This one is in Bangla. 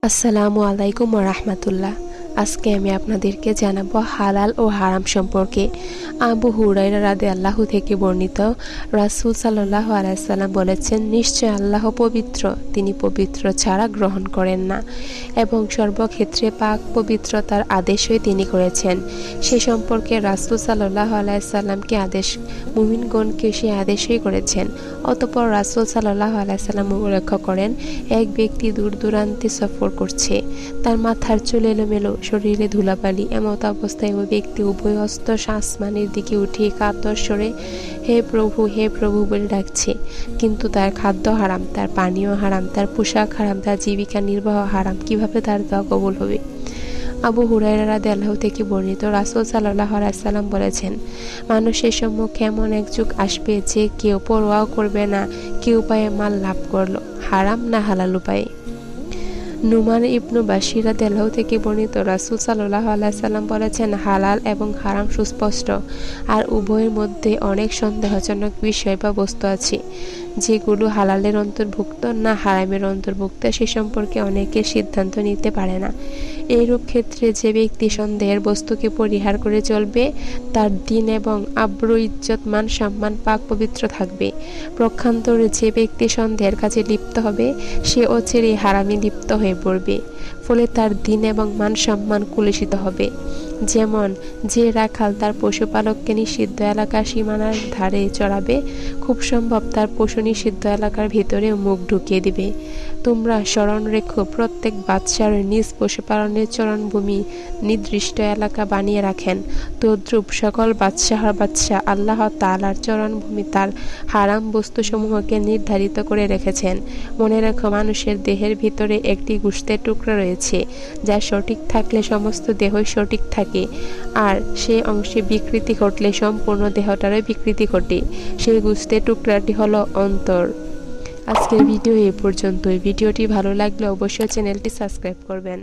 আসসালামু আলাইকুম ওয়া রাহমাতুল্লাহ। আজকে আমি আপনাদেরকে জানাবো হালাল ও হারাম সম্পর্কে। আবু হুরায়রা রাদিয়াল্লাহু থেকে বর্ণিত, রাসূল সাল্লাল্লাহু আলাইহি ওয়াসাল্লাম বলেছেন, নিশ্চয় আল্লাহ পবিত্র, তিনি পবিত্র ছাড়া গ্রহণ করেন না এবং সর্বক্ষেত্রে পাক পবিত্রতার আদেশই তিনি করেছেন। সে সম্পর্কে রাসূল সাল্লাল্লাহু আলাইহি ওয়াসাল্লামকে আদেশ মুমিনগণকে সে আদেশই করেছেন। অতঃপর রাসূল সাল্লাল্লাহু আলাইহি ওয়াসাল্লাম উল্লেখ করেন, এক ব্যক্তি দূর দূরান্তে সফর করছে, তার মাথার চুল এলোমেলো, শরীরে ধুলাবালি, এমত অবস্থায় ওই ব্যক্তি উভয় হস্ত আসমানের দিকে উঠিয়ে কাতর স্বরে হে প্রভু বলে ডাকছে, কিন্তু তার খাদ্য হারাম, তার পানীয় হারাম, তার পোশাক হারাম, তার জীবিকা নির্বাহ হারাম, কিভাবে তার দোয়া কবুল হবে? আবু হুরায়রা রাদিয়াল্লাহু থেকে বর্ণিত, রাসূল সাল্লাল্লাহু আলাইহি ওয়াসাল্লাম বলেছেন, মানুষের সম্মুখে এমন এক যুগ আসবে যে কেউ পরোয়াও করবে না কি উপায়ে মাল লাভ করলো, হারাম না হালাল উপায়ে। নুমান ইবনু বাশির রাদিয়াল্লাহু থেকে বর্ণিত, রাসূল সাল্লাল্লাহু আলাইহি ওয়াসাল্লাম বলেছেন, হালাল এবং হারাম সুস্পষ্ট, আর উভয়ের মধ্যে অনেক সন্দেহজনক বিষয় বা বস্তু আছে, যেগুলো হালালের অন্তর্ভুক্ত না হারামের অন্তর্ভুক্ত সে সম্পর্কে অনেকে সিদ্ধান্ত নিতে পারে না। এইরূপ ক্ষেত্রে যে ব্যক্তি সন্দেহের বস্তুকে পরিহার করে চলবে, তার দিন এবং আব্রু, ইজ্জত, মান সম্মান পাক পবিত্র থাকবে। পক্ষান্তরে যে ব্যক্তি সন্দেহের কাজে লিপ্ত হবে, সে অচিরেই হারামে লিপ্ত হয়ে পড়বে, ফলে তার দিন এবং মান সম্মান কুলুষিত হবে। যেমন যে রাখাল তার পশুপালককে নিষিদ্ধ এলাকার সীমানার ধারে চড়াবে, খুব সম্ভব তার পশু নিষিদ্ধ এলাকার ভিতরে মুখ ঢুকিয়ে দিবে। তোমরা স্মরণ রেখো, প্রত্যেক বাদশার নিজ পশুপালনের চরণভূমি নির্দিষ্ট এলাকা বানিয়ে রাখেন, তদ্রূপ সকল বাদশাহ আল্লাহ তাআলার চরণভূমি তার হারাম বস্তুসমূহকে নির্ধারিত করে রেখেছেন। মনে রেখো, মানুষের দেহের ভিতরে একটি গোশতের টুকরা রয়েছে, যা সঠিক থাকলে সমস্ত দেহই সঠিক থাকে, আর সে অংশে বিকৃতি ঘটলে সম্পূর্ণ দেহটারই বিকৃতি ঘটে। সেই গোশতের টুকরাটি হলো অন্তর। আজকের ভিডিও এ পর্যন্তই। ভিডিওটি ভালো লাগলে অবশ্যই চ্যানেলটি সাবস্ক্রাইব করবেন।